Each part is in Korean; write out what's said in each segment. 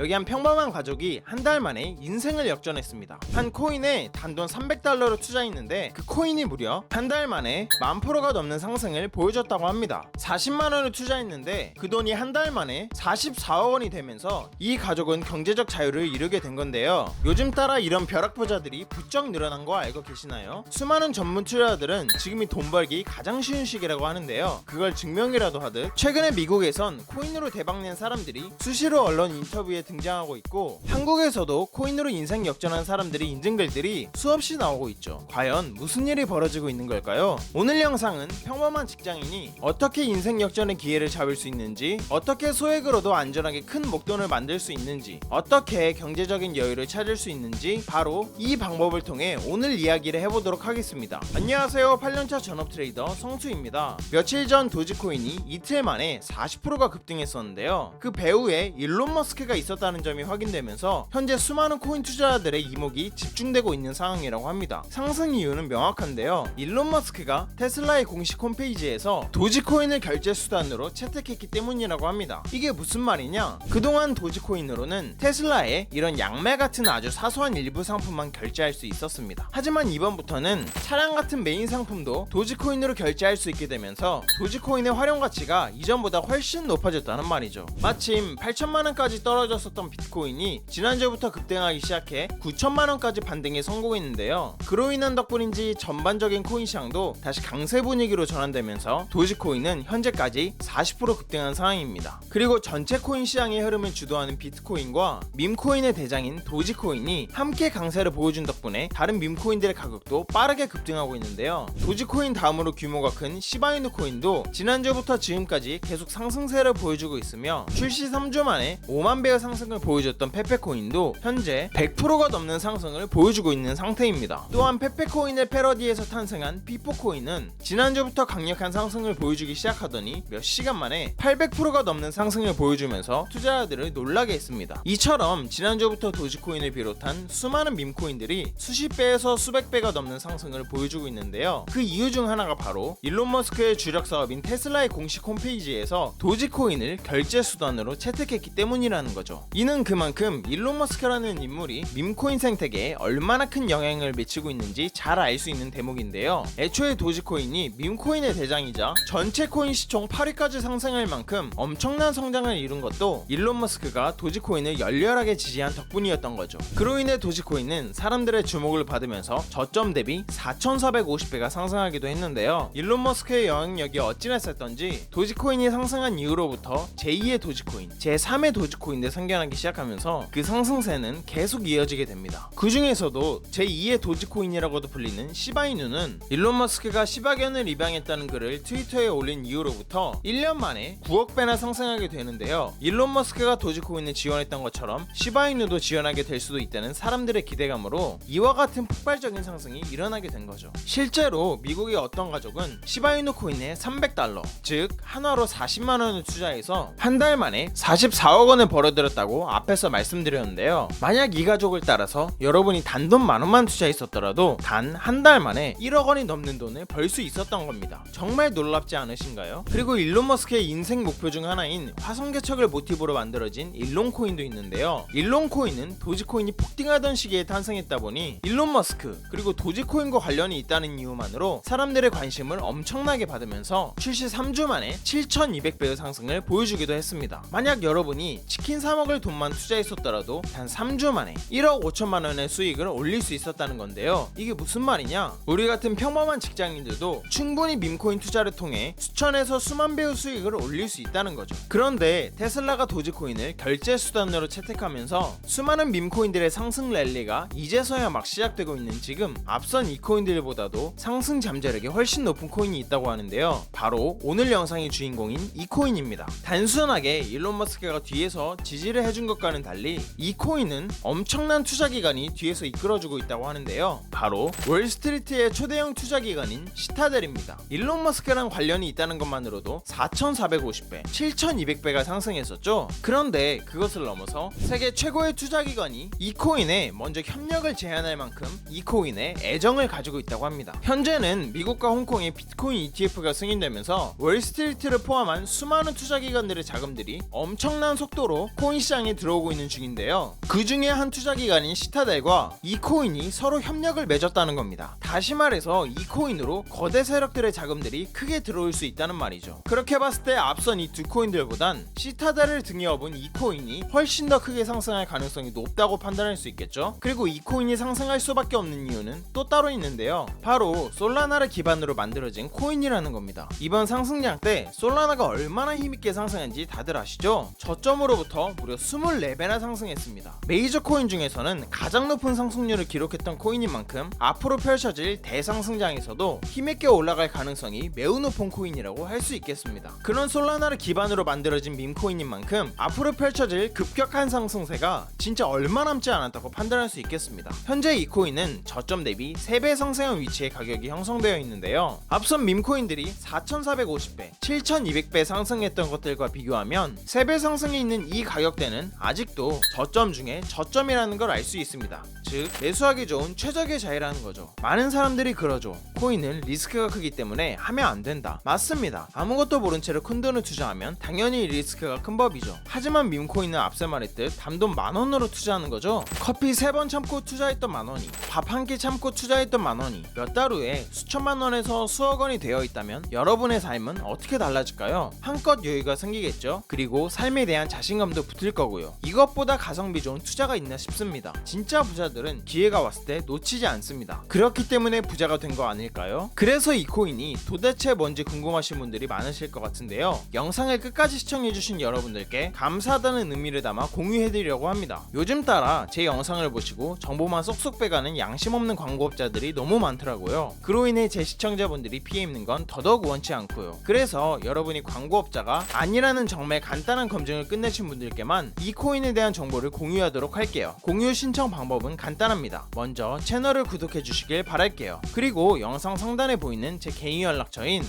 여기 한 평범한 가족이 한 달 만에 인생을 역전했습니다. 한 코인에 단돈 $300로 투자했는데 그 코인이 무려 한 달 만에 10,000%가 넘는 상승을 보여줬다고 합니다. 40만 원을 투자했는데 그 돈이 한 달 만에 44억 원이 되면서 이 가족은 경제적 자유를 이루게 된 건데요. 요즘 따라 이런 벼락부자들이 부쩍 늘어난 거 알고 계시나요? 수많은 전문 투자자들은 지금이 돈 벌기 가장 쉬운 시기라고 하는데요. 그걸 증명이라도 하듯 최근에 미국에선 코인으로 대박낸 사람들이 수시로 언론 인터뷰에 등장하고 있고, 한국에서도 코인으로 인생 역전한 사람들의 인증글들이 수없이 나오고 있죠. 과연 무슨 일이 벌어지고 있는 걸까요? 오늘 영상은 평범한 직장인이 어떻게 인생 역전의 기회를 잡을 수 있는지, 어떻게 소액으로도 안전하게 큰 목돈을 만들 수 있는지, 어떻게 경제적인 여유를 찾을 수 있는지 바로 이 방법을 통해 오늘 이야기를 해보도록 하겠습니다. 안녕하세요, 8년차 전업 트레이더 성수입니다. 며칠 전 도지코인이 이틀 만에 40%가 급등했었는데요. 그 배후에 일론 머스크가 있었다는 점이 확인되면서 현재 수많은 코인 투자자들의 이목이 집중되고 있는 상황이라고 합니다. 상승 이유는 명확한데요. 일론 머스크가 테슬라의 공식 홈페이지에서 도지코인을 결제 수단으로 채택했기 때문이라고 합니다. 이게 무슨 말이냐? 그동안 도지코인으로는 테슬라의 이런 양매 같은 아주 사소한 일부 상품만 결제할 수 있었습니다. 하지만 이번부터는 차량 같은 메인 상품도 도지코인으로 결제할 수 있게 되면서 도지코인의 활용 가치가 이전보다 훨씬 높아졌다는 말이죠. 마침 8천만원까지 떨어졌었던 비트코인이 지난주부터 급등하기 시작해 9천만원까지 반등에 성공했는데요. 그로 인한 덕분인지 전반적인 코인 시장도 다시 강세 분위기로 전환되면서 도지코인은 현재까지 40% 급등한 상황입니다. 그리고 전체 코인 시장의 흐름을 주도하는 비트코인과 밈코인의 대장인 도지코인이 함께 강세를 보여준 덕분에 다른 밈코인들의 가격도 빠르게 급등하고 있는데요. 도지코인 다음으로 규모가 큰 시바이누 코인도 지난주부터 지금까지 계속 상승세를 보여주고 있으며, 출시 3주 만에 5만 배의 상승을 보여줬던 페페코인도 현재 100%가 넘는 상승을 보여주고 있는 상태입니다. 또한 페페코인의 패러디에서 탄생한 피포코인은 지난주부터 강력한 상승을 보여주기 시작하더니 몇 시간 만에 800%가 넘는 상승을 보여주면서 투자자들을 놀라게 했습니다. 이처럼 지난주부터 도지코인을 비롯한 수많은 밈코인들이 수십 배에서 수백 배가 넘는 상승을 보여주고 있는데요. 그 이유 중 하나가 바로 일론 머스크의 주력 사업인 테슬라의 공식 홈페이지에서 도지코인을 결제 수단으로 채택했기 때문이라는 거죠. 이는 그만큼 일론 머스크라는 인물이 밈코인 생태계에 얼마나 큰 영향을 미치고 있는지 잘 알 수 있는 대목인데요. 애초에 도지코인이 밈코인의 대장이자 전체 코인 시총 8위까지 상승할 만큼 엄청난 성장을 이룬 것도 일론 머스크가 도지코인을 열렬하게 지지한 덕분이었던 거죠. 그로 인해 도지코인은 사람들의 주목을 받으면서 저점 대비 4,450배가 상승하기도 했는데요. 일론 머스크의 영향력이 어찌나 셌던지 도지코인이 상승한 이후로부터 제2의 도지코인, 제3의 도지코인도 생겨나기 시작하면서 그 상승세는 계속 이어지게 됩니다. 그 중에서도 제2의 도지코인이라고도 불리는 시바이누는 일론 머스크가 시바견을 입양했다는 글을 트위터에 올린 이후로부터 1년 만에 9억 배나 상승하게 되는데요. 일론 머스크가 도지코인을 지원했던 것처럼 시바이누도 지원하게 될 수도 있다는 사람들의 기대감으로 이와 같은 폭발적인 상승이 일어나게 된 거죠. 실제로 미국의 어떤 가족은 시바이누 코인에 $300, 즉 한화로 40만 원을 투자해서 한 달 만에 44억 원을 벌어들였다고 앞에서 말씀드렸는데요. 만약 이 가족을 따라서 여러분이 단돈 10,000원만 투자했었더라도 단 한 달 만에 1억 원이 넘는 돈을 벌 수 있었던 겁니다. 정말 놀랍지 않으신가요? 그리고 일론 머스크의 인생 목표 중 하나인 화성개척을 모티브로 만들어진 일론코인도 있는데요. 일론코인은 도지코인이 폭등하던 시기에 탄생했다 보니 일론 머스크 그리고 도지코인과 관련이 있다는 이유만으로 사람들의 관심을 엄청나게 받으면서 출시 3주 만에 7,200배의 상승을 보여주기도 했습니다. 만약 여러분이 치킨 사 먹을 돈만 투자했었더라도 단 3주 만에 1억 5천만 원의 수익을 올릴 수 있었다는 건데요. 이게 무슨 말이냐? 우리 같은 평범한 직장인들도 충분히 밈코인 투자를 통해 수천에서 수만 배의 수익을 올릴 수 있다는 거죠. 그런데 테슬라가 도지코인을 결제 수단으로 채택하면서 수많은 밈코인들의 상승 랠리가 이제서야 막 시작되고 있는 지금, 앞선 이 코인들보다도 상승 잠재력이 훨씬 높은 코인이 있다고 하는데요. 바로 오늘 영상의 주인공인 이 코인입니다. 단순하게 일론 머스크가 뒤에서 지지를 해준 것과는 달리 이 코인은 엄청난 투자기관이 뒤에서 이끌어주고 있다고 하는데요. 바로 월스트리트의 초대형 투자기관인 시타델입니다. 일론 머스크랑 관련이 있다는 것만으로도 4,450배, 7,200배가 상승했었죠. 그런데 그것을 넘어서 세계 최고의 투자기관이 이 코인에 먼저 협력을 제안할 만큼 이 코인에 애정을 가지고 있다고 합니다. 현재는 미국과 홍콩의 비트코인 ETF가 승인되면서 월스트리트를 포함한 수많은 투자기관들의 자금들이 엄청난 속도로 코인 시장에 들어오고 있는 중인데요. 그 중에 한 투자 기관인 시타델과 이 코인이 서로 협력을 맺었다는 겁니다. 다시 말해서 이 코인으로 거대 세력들의 자금들이 크게 들어올 수 있다는 말이죠. 그렇게 봤을 때 앞선 이 두 코인들보단 시타델을 등에 업은 이 코인이 훨씬 더 크게 상승할 가능성이 높다고 판단할 수 있겠죠. 그리고 이 코인이 상승할 수밖에 없는 이유는 또 따로 있는데요. 바로 솔라나를 기반으로 만들어진 코인이라는 겁니다. 이번 상승장 때 솔라나가 얼마나 힘있게 상승한지 다들 아시죠? 저점으로부터 무려 24배나 상승했습니다. 메이저 코인 중에서는 가장 높은 상승률을 기록했던 코인인 만큼 앞으로 펼쳐질 대상승장에서도 힘있게 올라갈 가능성이 매우 높은 코인이라고 할 수 있겠습니다. 그런 솔라나를 기반으로 만들어진 밈코인인 만큼 앞으로 펼쳐질 급격한 상승세가 진짜 얼마 남지 않았다고 판단할 수 있겠습니다. 현재 이 코인은 저점 대비 3배 상승한 위치에 가격이 형성되어 있는데요. 앞선 밈코인들이 4,450배, 7,200배 상승했던 것들과 비교하면 3배 상승이 있는 이 가격대는 아직도 저점 중에 저점이라는 걸 알 수 있습니다. 즉 매수하기 좋은 최적의 자리라는 거죠. 많은 사람들이 그러죠. 코인은 리스크가 크기 때문에 하면 안 된다. 맞습니다. 아무것도 모른 채로 큰 돈을 투자하면 당연히 리스크가 큰 법이죠. 하지만 밈코인은 앞서 말했듯 단돈 10,000원으로 투자하는 거죠. 커피 3번 참고 투자했던 10,000원이 밥 한 끼 참고 투자했던 10,000원이 몇 달 후에 수천만 원에서 수억 원이 되어 있다면 여러분의 삶은 어떻게 달라질까요? 한껏 여유가 생기겠죠. 그리고 삶에 대한 자신감도 붙을 거고요. 이것보다 가성비 좋은 투자가 있나 싶습니다. 진짜 부자들은 기회가 왔을 때 놓치지 않습니다. 그렇기 때문에 부자가 된 거 아닐까요? 그래서 이 코인이 도대체 뭔지 궁금하신 분들이 많으실 것 같은데요. 영상을 끝까지 시청해주신 여러분들께 감사하다는 의미를 담아 공유해드리려고 합니다. 요즘 따라 제 영상을 보시고 정보만 쏙쏙 빼가는 양심 없는 광고업자들이 너무 많더라고요. 그로 인해 제 시청자분들이 피해 입는 건 더더욱 원치 않고요. 그래서 여러분이 광고업자가 아니라는 정말 간단한 검증을 끝내신 분들께만 이 코인에 대한 정보를 공유하도록 할게요. 공유 신청 방법은 간단합니다. 먼저 채널을 구독해 주시길 바랄게요. 그리고 영상 상단에 보이는 제 개인 연락처인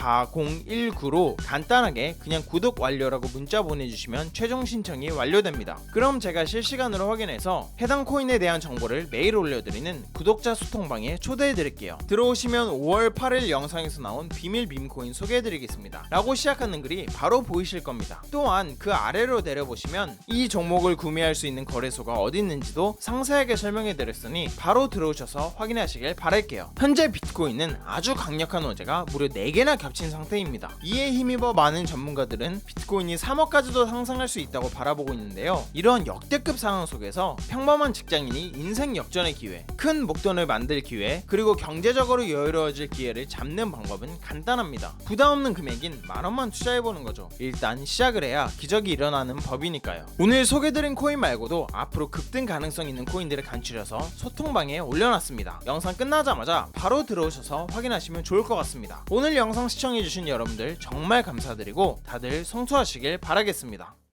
010-2151-4019로 간단하게 그냥 구독 완료라고 문자 보내주시면 최종 신청이 완료됩니다. 그럼 제가 실시간으로 확인해서 해당 코인에 대한 정보를 매일 올려드리는 구독자 소통방에 초대해드릴게요. 들어오시면 5월 8일 영상에서 나온 비밀 밈코인 소개해드리겠습니다 라고 시작하는 글이 바로 보이실 겁니다. 또한 그 아래로 내려보시면 이 종목을 구매할 수 있는 거래소가 어디 있는지도 상세하게 설명해드렸으니 바로 들어오셔서 확인하시길 바랄게요. 현재 비트코인은 아주 강력한 호재가 무려 4개나 겹친 상태입니다. 이에 힘입어 많은 전문가들은 비트코인이 3억까지도 상승할 수 있다고 바라보고 있는데요. 이런 역대급 상황 속에서 평범한 직장인이 인생 역전의 기회, 큰 목돈을 만들 기회, 그리고 경제적으로 여유로워질 기회를 잡는 방법은 간단합니다. 부담없는 금액인 10,000원만 투자해보는 거죠. 일단 시작을 해야 기적이 일어나는 법이니까요. 오늘 소개드린 코인 말고도 앞으로 급등 가능성 있는 코인들을 간추려서 소통방에 올려놨습니다. 영상 끝나자마자 바로 들어오셔서 확인하시면 좋을 것 같습니다. 오늘 영상 시청해주신 여러분들 정말 감사드리고 다들 성투하시길 바라겠습니다.